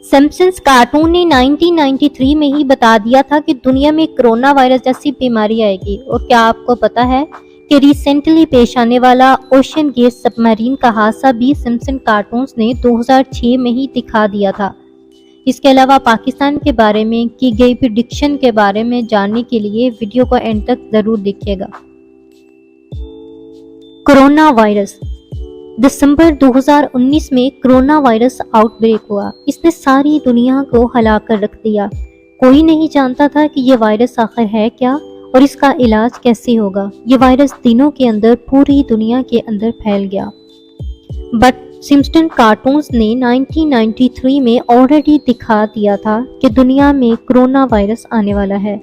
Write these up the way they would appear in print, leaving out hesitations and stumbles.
Simpson's cartoon ने 1993 में ही बता दिया था कि दुनिया में कोरोना वायरस जैसी बीमारी आएगी। और क्या आपको पता है कि रिसेंटली पेश आने वाला ओशन गेट सबमरीन का हादसा भी सिम्पसन कार्टून्स ने 2006 में ही दिखा दिया था। इसके अलावा पाकिस्तान के बारे में की गई प्रिडिक्शन के बारे में जानने के लिए वीडियो को एंड तक जरूर देखिएगा। Corona virus. दिसंबर 2019 में कोरोना वायरस आउटब्रेक हुआ। इसने सारी दुनिया को हिला कर रख दिया। कोई नहीं जानता था कि ये वायरस आखिर है क्या और इसका इलाज कैसे होगा। ये वायरस दिनों के अंदर पूरी दुनिया के अंदर फैल गया। बट सिम्पसन कार्टून्स ने 1993 में ऑलरेडी दिखा दिया था कि दुनिया में कोरोना वायरस आने वाला है।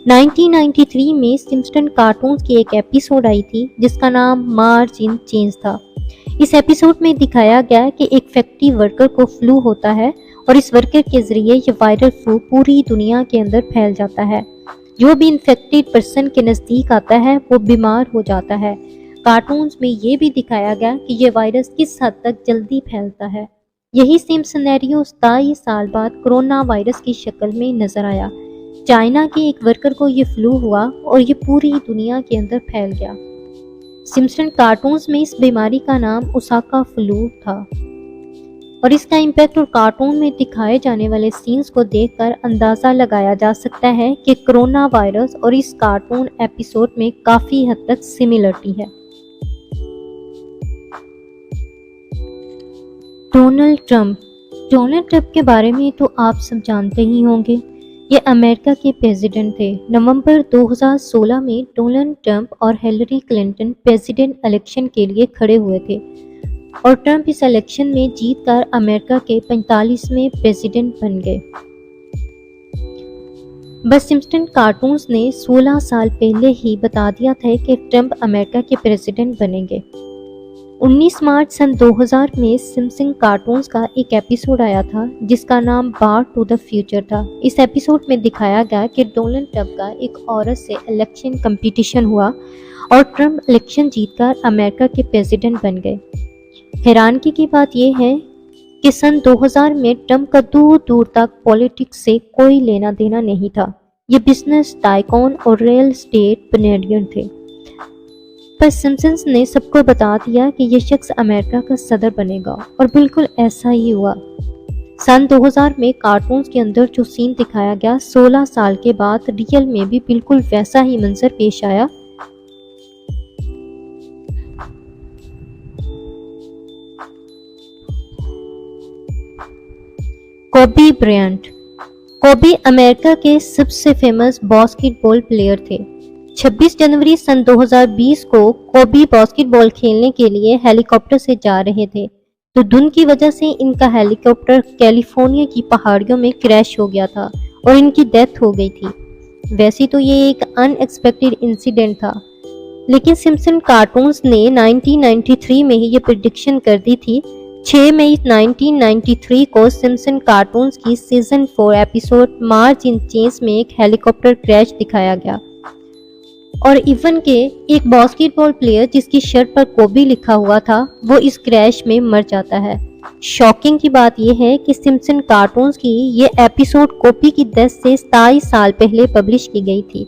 1993 में सिम्पसन कार्टून्स की एक एपिसोड आई थी जिसका नाम मार्च इन चेंज था। इस एपिसोड में दिखाया गया कि एक फैक्ट्री वर्कर को फ्लू होता है और इस वर्कर के जरिए ये वायरल फ्लू पूरी दुनिया के अंदर फैल जाता है। जो भी इन्फेक्टेड पर्सन के नज़दीक आता है वो बीमार हो जाता है। कार्टून्स में ये भी दिखाया गया कि ये वायरस किस हद तक जल्दी फैलता है। यही सेम सिनेरियो 27 साल बाद कोरोना वायरस की शक्ल में नजर आया। चाइना के एक वर्कर को ये फ्लू हुआ और ये पूरी दुनिया के अंदर फैल गया। सिम्पसन कार्टून्स में इस बीमारी का नाम ओसाका फ्लू था और इसका इम्पैक्ट और कार्टून में दिखाए जाने वाले सीन्स को देखकर अंदाज़ा लगाया जा सकता है कि कोरोना वायरस और इस कार्टून एपिसोड में काफ़ी हद तक सिमिलरिटी है। डोनाल्ड ट्रंप के बारे में तो आप सब जानते ही होंगे। ये अमेरिका के प्रेसिडेंट थे। नवंबर 2016 में डोनाल्ड ट्रंप और हिलरी क्लिंटन प्रेसिडेंट इलेक्शन के लिए खड़े हुए थे और ट्रंप इस इलेक्शन में जीतकर अमेरिका के 45वें प्रेसिडेंट बन गए। बस सिम्पसन कार्टून्स ने 16 साल पहले ही बता दिया था कि ट्रंप अमेरिका के प्रेसिडेंट बनेंगे। 19 मार्च सन 2000 में सिम्पसन कार्टून्स का एक एपिसोड आया था जिसका नाम बैक टू द फ्यूचर था। इस एपिसोड में दिखाया गया कि डोनाल्ड ट्रंप का एक औरत से इलेक्शन कंपटीशन हुआ और ट्रंप इलेक्शन जीतकर अमेरिका के प्रेसिडेंट बन गए। हैरानगी की बात यह है कि सन 2000 में ट्रंप का दूर दूर तक पॉलिटिक्स से कोई लेना देना नहीं था। ये बिजनेस टाइकॉन और रियल एस्टेट बिलियनियर थे। पर सिम्पसन्स ने सबको बता दिया कि ये शख्स अमेरिका का सदर बनेगा और बिल्कुल ऐसा ही हुआ। सन 2000 में कार्टून्स के अंदर जो सीन दिखाया गया 16 साल के बाद रियल में भी बिल्कुल वैसा ही मंजर पेश आया। कोबी ब्रायंट। कोबी अमेरिका के सबसे फेमस बास्केटबॉल प्लेयर थे। 26 जनवरी सन 2020 को कोबी बास्केटबॉल खेलने के लिए हेलीकॉप्टर से जा रहे थे तो धुंध की वजह से इनका हेलीकॉप्टर कैलिफोर्निया की पहाड़ियों में क्रैश हो गया था और इनकी डेथ हो गई थी। वैसे तो ये एक अनएक्सपेक्टेड इंसिडेंट था लेकिन सिम्पसन कार्टून्स ने 1993 में ही ये प्रेडिक्शन कर दी थी। 6 मई 1993 को सिम्पसन कार्टून्स की सीजन 4 एपिसोड मार्च इन चेंज में एक हेलीकॉप्टर क्रैश दिखाया गया और इवन के एक बास्केटबॉल प्लेयर जिसकी शर्ट पर कोबी लिखा हुआ था वो इस क्रैश में मर जाता है। शॉकिंग की बात यह है कि सिम्पसन कार्टून्स की ये एपिसोड कोबी की डेथ से 27 साल पहले पब्लिश की गई थी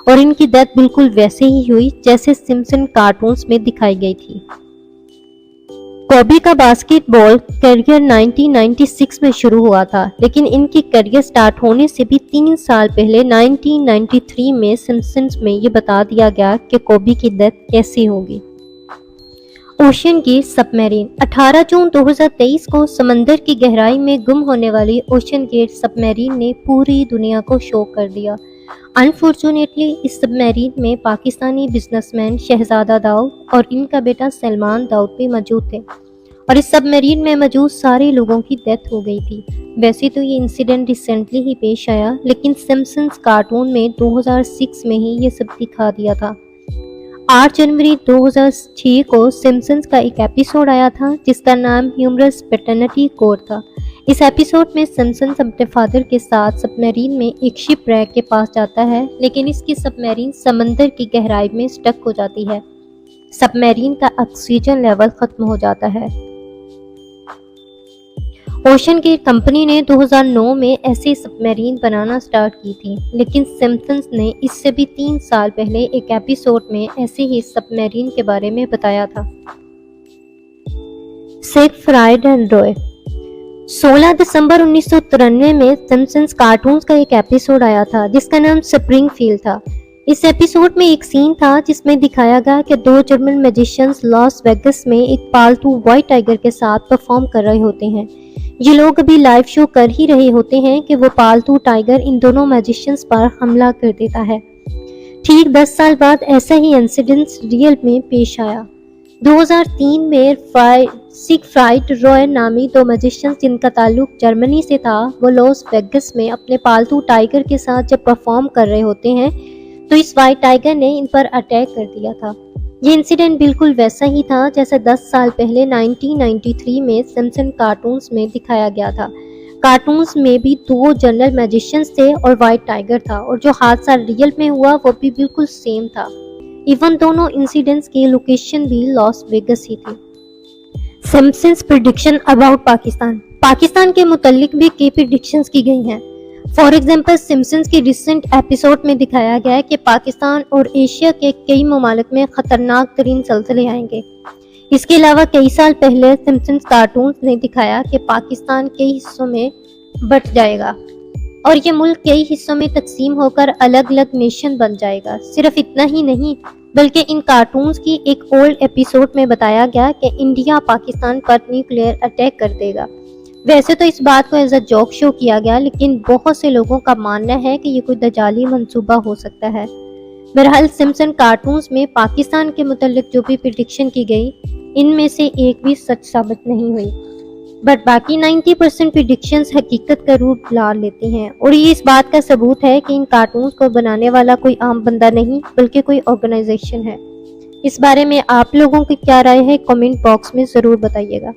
और इनकी डेथ बिल्कुल वैसे ही हुई जैसे सिम्पसन कार्टून्स में दिखाई गई थी। कोबी का बास्केटबॉल करियर 1996 में शुरू हुआ था लेकिन इनकी करियर स्टार्ट होने से भी 3 साल पहले 1993 में सिम्पसन्स में ये बता दिया गया कि कोबी की डेथ कैसे होगी। Ocean gate submarine. 18 जून 2023 को समंदर की गहराई में गुम होने वाली ओशन गेट सबमरीन ने पूरी दुनिया को शॉक कर दिया। अनफॉर्चुनेटली इस सबमरीन में पाकिस्तानी बिजनेसमैन शहजादा दाऊद और इनका बेटा सलमान दाऊद भी मौजूद थे और इस सबमरीन में मौजूद सारे लोगों की डेथ हो गई थी। वैसे तो ये इंसिडेंट रिसेंटली ही पेश आया लेकिन सिम्पसन्स कार्टून में 2006 में ही ये सब दिखा दिया था। 8 जनवरी 2006 को सिम्पसन्स का एक एपिसोड आया था जिसका नाम ह्यूमरस पैटर्निटी कोड था। इस एपिसोड में सिम्पसन्स अपने फादर के साथ सबमरीन में एक शिप रैक के पास जाता है लेकिन इसकी सबमरीन समंदर की गहराई में स्टक हो जाती है। सबमरीन का ऑक्सीजन लेवल खत्म हो जाता है ओशन गेट कंपनी ने 2009 में ऐसे सबमरीन बनाना स्टार्ट की थी, लेकिन सिम्पसन्स ने इससे भी 3 साल पहले एक एपिसोड में ऐसे ही सबमरीन के बारे में बताया था। Siegfried and Roy. 16 दिसंबर 1993 में सिम्पसन्स कार्टून्स का एक एपिसोड आया था जिसका नाम स्प्रिंगफील्ड था। इस एपिसोड में एक सीन था जिसमें दिखाया गया कि 2 जर्मन मैजिशियंस लॉस वेगस में एक पालतू व्हाइट टाइगर के साथ परफॉर्म कर रहे होते हैं। ये लोग अभी लाइव शो कर ही रहे होते हैं कि वो पालतू टाइगर इन दोनों मैजिशियंस पर हमला कर देता है। ठीक 10 साल बाद ऐसा ही इंसिडेंट रियल में पेश आया। 2003 में सिगफ्राइड रॉय नामी 2 मैजिशियंस जिनका ताल्लुक जर्मनी से था, वो लॉस वेगस में अपने पालतू टाइगर के साथ जब परफॉर्म कर रहे होते हैं तो इस व्हाइट टाइगर ने इन पर अटैक कर दिया था। ये इंसिडेंट बिल्कुल वैसा ही था जैसा 10 साल पहले 1993 में सिम्पसन कार्टून्स में दिखाया गया था। कार्टून्स में भी 2 जनरल मैजिशियंस थे और व्हाइट टाइगर था, और जो हादसा रियल में हुआ वो भी बिल्कुल सेम था। इवन दोनों इंसिडेंट्स की लोकेशन भी लॉस वेगस ही थी। सिम्पसन्स प्रेडिक्शन अबाउट पाकिस्तान के मुतालिक भी कई प्रेडिक्शंस की गई हैं। फॉर एग्जाम्पल सिम्पसन्स के रिसेंट एपिसोड में दिखाया गया है कि पाकिस्तान और एशिया के कई ममालिक में खतरनाक तरीन ज़लज़ले आएंगे। इसके अलावा कई साल पहले सिम्पसन्स कार्टून्स ने दिखाया कि पाकिस्तान कई हिस्सों में बंट जाएगा और ये मुल्क कई हिस्सों में तकसीम होकर अलग अलग नेशन बन जाएगा। सिर्फ इतना ही नहीं, बल्कि इन कार्टून्स की एक ओल्ड एपिसोड में बताया गया कि इंडिया पाकिस्तान पर न्यूक्लियर अटैक कर देगा। वैसे तो इस बात को एज अ जोक शो किया गया, लेकिन बहुत से लोगों का मानना है कि ये कोई दजाली मंसूबा हो सकता है। बहरहाल सिम्पसन कार्टून्स में पाकिस्तान के मुतालिक जो भी प्रेडिक्शन की गई, इनमें से एक भी सच साबित नहीं हुई, बट बाकी 90% प्रेडिक्शंस हकीकत का रूप ला लेती हैं। और ये इस बात का सबूत है कि इन कार्टून्स को बनाने वाला कोई आम बंदा नहीं, बल्कि कोई ऑर्गेनाइजेशन है। इस बारे में आप लोगों की क्या राय है, कमेंट बॉक्स में ज़रूर बताइएगा।